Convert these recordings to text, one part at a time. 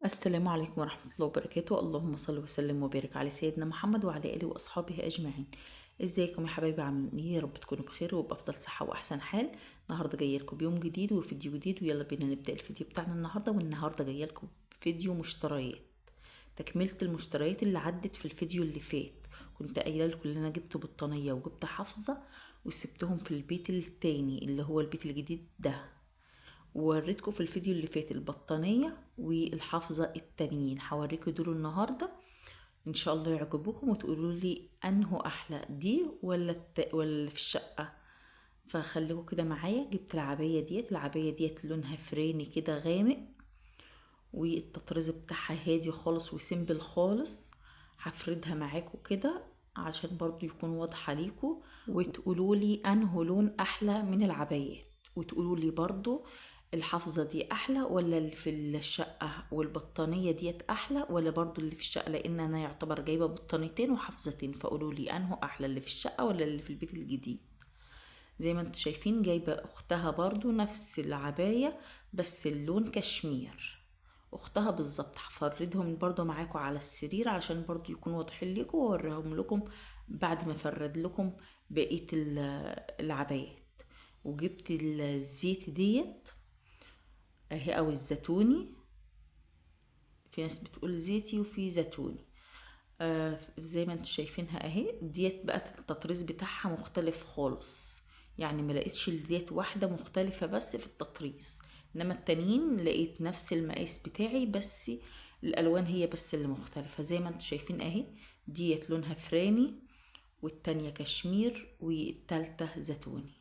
السلام عليكم ورحمة الله وبركاته. اللهم صل وسلم وبارك على سيدنا محمد وعلى آله وأصحابه أجمعين. ازيكم يا حبايبي؟ عاملين ايه؟ يا رب تكونوا بخير وبأفضل صحة وأحسن حال. النهاردة جاية لكم بيوم جديد وفيديو جديد، ويلا بينا نبدأ الفيديو بتاعنا النهاردة. والنهاردة جاية لكم فيديو مشتريات، تكملة المشتريات اللي عدت في الفيديو اللي فات. كنت قايله لكم ان انا جبت بطانية وجبت حافظة وسبتهم في البيت التاني اللي هو البيت الجديد ده، ووريتكم في الفيديو اللي فات البطانية والحافظة التانيين. هوريكم دول النهاردة ان شاء الله يعجبوكم وتقولوا لي انه احلى دي ولا في الشقة. فخليكم كده معايا. جبت العباية ديت لونها فريني كده غامق، والتطريز بتاعها هادي خالص وسيمبل خالص. هفردها معاكم كده عشان برضو يكون واضحة ليكم، وتقولوا لي انه لون احلى من العبايات، وتقولوا لي برضو الحافظة دي احلى ولا اللي في الشقة، والبطانية ديت احلى ولا برضو اللي في الشقة، لان انا يعتبر جايبة بطانيتين وحافظتين. فقولوا لي انه احلى اللي في الشقة ولا اللي في البيت الجديد. زي ما انتم شايفين جايبة اختها برضو نفس العباية بس اللون كشمير، اختها بالظبط. هفردهم برضو معاكم على السرير عشان برضو يكونوا واضحين لكم، واوريهم لكم بعد ما افرد لكم بقية العبايات. وجبت الزيت ديت اهي، او الزيتوني، في ناس بتقول زيتي وفي زيتوني. زي ما انتم شايفينها اهي. ديت بقت التطريز بتاعها مختلف خالص، يعني ما لقيتش ديت واحدة مختلفة بس في التطريز، انما التانيين لقيت نفس المقاس بتاعي بس الالوان هي بس اللي مختلفة. زي ما انتم شايفين اهي، ديت لونها فراني والتانية كشمير والتالتة زيتوني.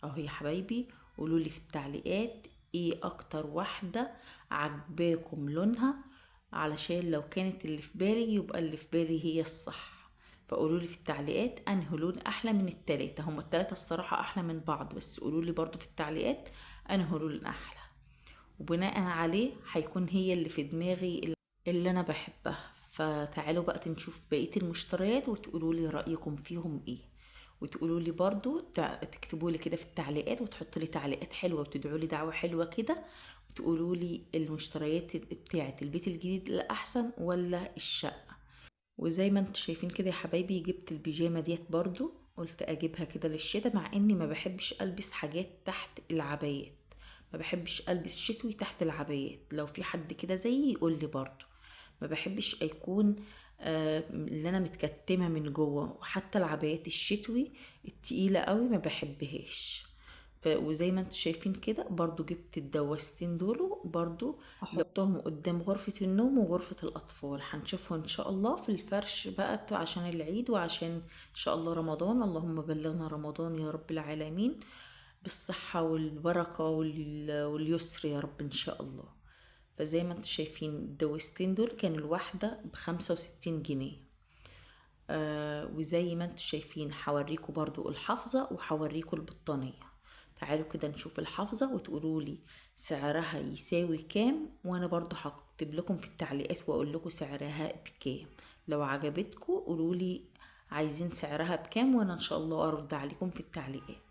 اهو يا حبايبي، قولولي في التعليقات ايه اكتر واحدة عجباكم لونها، علشان لو كانت اللي في بالي يبقى اللي في بالي هي الصح. فقولولي في التعليقات انه لون احلى من التلاتة. هما التلاتة الصراحة احلى من بعض، بس قولولي برضو في التعليقات انه لون احلى، وبناء عليه هيكون هي اللي في دماغي اللي انا بحبها. فتعالوا بقى نشوف بقية المشتريات وتقولوا لي رأيكم فيهم ايه، وتقولوا لي برضو تكتبوا لي كده في التعليقات وتحطوا لي تعليقات حلوة وتدعوا لي دعوة حلوة كده، وتقولوا لي المشتريات بتاعة البيت الجديد الأحسن ولا الشقة. وزي ما انتم شايفين كده يا حبايبي، جبت البيجامة ديت برضو، قلت اجيبها كده للشتا، مع اني ما بحبش البس حاجات تحت العبايات، ما بحبش البس شتوي تحت العبايات. لو في حد كده زيي يقول لي برضو. ما بحبش يكون اللي انا متكتمه من جوه، وحتى العبايات الشتوي التقيله قوي ما بحبهاش. وزي ما انتم شايفين كده برضو جبت الدواستين دول برضو احطهم قدام غرفة النوم وغرفة الاطفال. هنشوفهم ان شاء الله في الفرش بقى عشان العيد وعشان ان شاء الله رمضان. اللهم بلغنا رمضان يا رب العالمين بالصحة والبركة واليسر يا رب ان شاء الله. فزي ما انتم شايفين الدواستين دول كان الواحدة ب65 جنيه. وزي ما انتم شايفين هوريكم برضو الحافظة وهوريكم البطانية. تعالوا كده نشوف الحافظة وتقولوا لي سعرها يساوي كام، وانا برضو هكتب لكم في التعليقات واقول لكم سعرها بكام. لو عجبتكم قولوا لي عايزين سعرها بكام، وانا ان شاء الله ارد عليكم في التعليقات.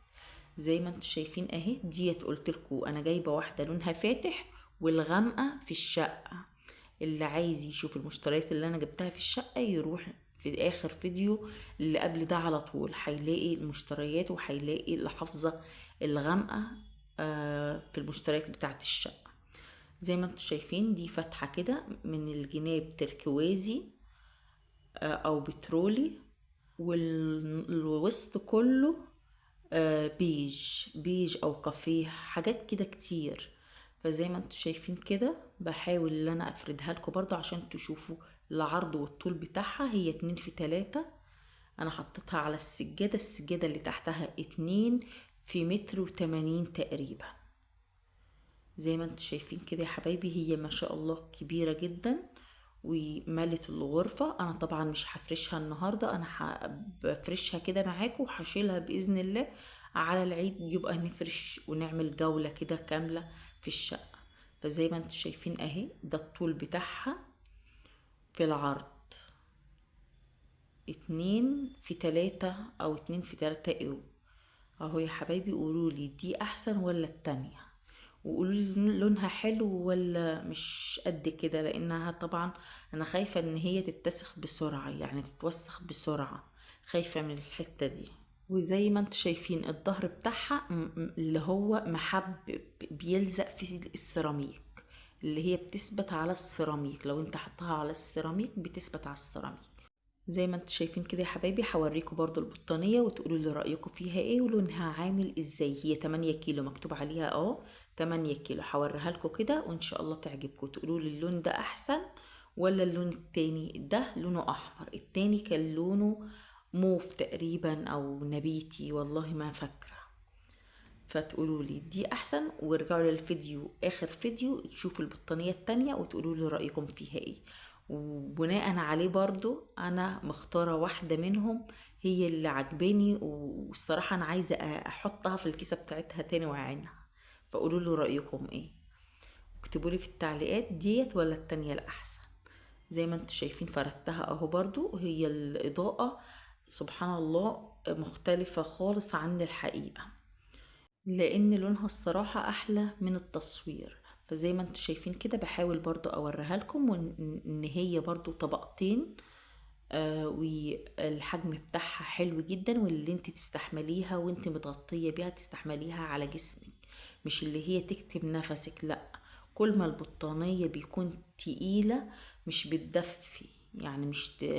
زي ما انتم شايفين اهي، ديت قلت لكم انا جايبه واحده لونها فاتح والغامقه في الشقه. اللي عايز يشوف المشتريات اللي انا جبتها في الشقه يروح في اخر فيديو اللي قبل ده على طول، هيلاقي المشتريات وهيلاقي الحافظه الغامقه في المشتريات بتاعت الشقه. زي ما انتم شايفين دي فاتحه كده من الجناب تركوازي او بترولي، والوسط كله بيج او كافيه، حاجات كده كتير. فزي ما انتم شايفين كده بحاول ان انا افردها لكم برضو عشان تشوفوا العرض والطول بتاعها. هي 2 في 3. انا حطيتها على السجادة اللي تحتها 2 في 1.80 متر تقريبا. زي ما انتم شايفين كده يا حبايبي، هي ما شاء الله كبيرة جدا وملت الغرفة. انا طبعا مش هفرشها النهاردة، انا بفرشها كده معاكم وهشيلها بإذن الله على العيد، يبقى نفرش ونعمل جولة كده كاملة في الشقة. فزي ما انتم شايفين اهي، ده الطول بتاعها في العرض 2 في 3 او 2 في 3 اهو يا حبايبي. قولولي دي احسن ولا التانية، وقولوا لي لونها حلو ولا مش قد كده، لانها طبعا انا خايفة ان هي تتسخ بسرعة، يعني تتوسخ بسرعة، خايفة من الحتة دي. وزي ما انتوا شايفين الظهر بتاعها اللي هو محب بيلزق في السيراميك، اللي هي بتثبت على السيراميك، لو انت حطها على السيراميك بتثبت على السيراميك. زي ما انتوا شايفين كده يا حبايبي، هوريكم برضو البطانية وتقولوا لي رأيكم فيها ايه ولونها عامل ازاي. هي 8 كيلو مكتوب عليها 8 كيلو. هوريها لكم كده وان شاء الله تعجبكم، تقولوا لي اللون ده احسن ولا اللون التاني. ده لونه احمر، التاني كان لونه موف تقريبا او نبيتي، والله ما فاكرة. فتقولوا لي دي احسن، وارجعوا للفيديو اخر فيديو تشوفوا البطانية التانية وتقولوا لي رأيكم فيها ايه. وبناء عليه برضو انا مختارة واحدة منهم هي اللي عجباني، والصراحة انا عايزة احطها في الكيسة بتاعتها تاني واعينها. فقولوا لي رأيكم ايه، اكتبوا لي في التعليقات ديت ولا التانية الاحسن. زي ما انتوا شايفين فردتها اهو، برضو هي الاضاءة سبحان الله مختلفة خالص عن الحقيقة، لان لونها الصراحة احلى من التصوير. فزي ما انتوا شايفين كده بحاول برضو اوريها لكم، وان هي برضو طبقتين. والحجم بتاعها حلو جدا، واللي انت تستحمليها وانت متغطية بيها تستحمليها على جسمك، مش اللي هي تكتم نفسك، لا. كل ما البطانية بيكون تقيلة مش بتدفي، يعني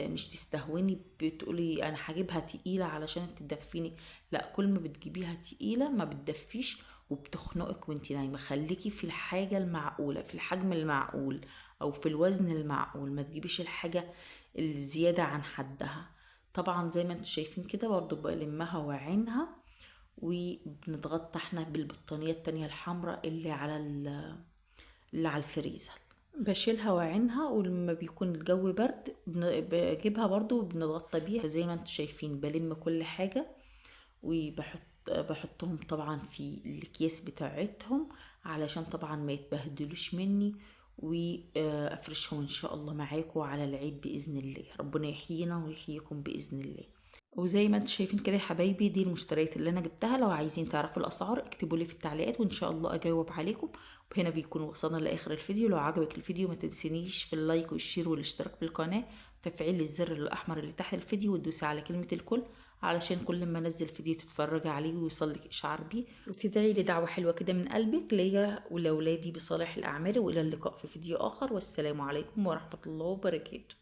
مش تستهوني بتقولي انا هجيبها تقيلة علشان تدفيني، لا. كل ما بتجيبيها تقيلة ما بتدفيش وبتخنقك وانت نايمة. خليكي في الحاجة المعقولة، في الحجم المعقول او في الوزن المعقول، ما تجيبيش الحاجة الزيادة عن حدها. طبعا زي ما انتوا شايفين كده برضو بلمها وعينها، وبنتغطى احنا بالبطانية التانية الحمراء اللي على الفريزر. بشيلها وعينها، ولما بيكون الجو برد بجيبها برضو وبنتغطى بيها. فزي ما انتوا شايفين بلم كل حاجة بحطهم طبعا في الاكياس بتاعتهم علشان طبعا ما يتبهدلوش مني، وافرشهم ان شاء الله معاكم على العيد باذن الله. ربنا يحيينا ويحييكم باذن الله. وزي ما انتم شايفين كده يا حبايبي، دي المشتريات اللي انا جبتها. لو عايزين تعرفوا الاسعار اكتبوا لي في التعليقات وان شاء الله اجاوب عليكم. وهنا بيكون وصلنا لاخر الفيديو. لو عجبك الفيديو ما تنسينيش في اللايك والشير والاشتراك في القناه وتفعيل الزر الاحمر اللي تحت الفيديو، وتدوسي على كلمه الكل علشان كل ما انزل فيديو تتفرجي عليه ويوصلك اشعار بيه، وتدعي لي دعوه حلوه كده من قلبك ليا ولاولادي بصالح الاعمال. والى اللقاء في فيديو اخر، والسلام عليكم ورحمه الله وبركاته.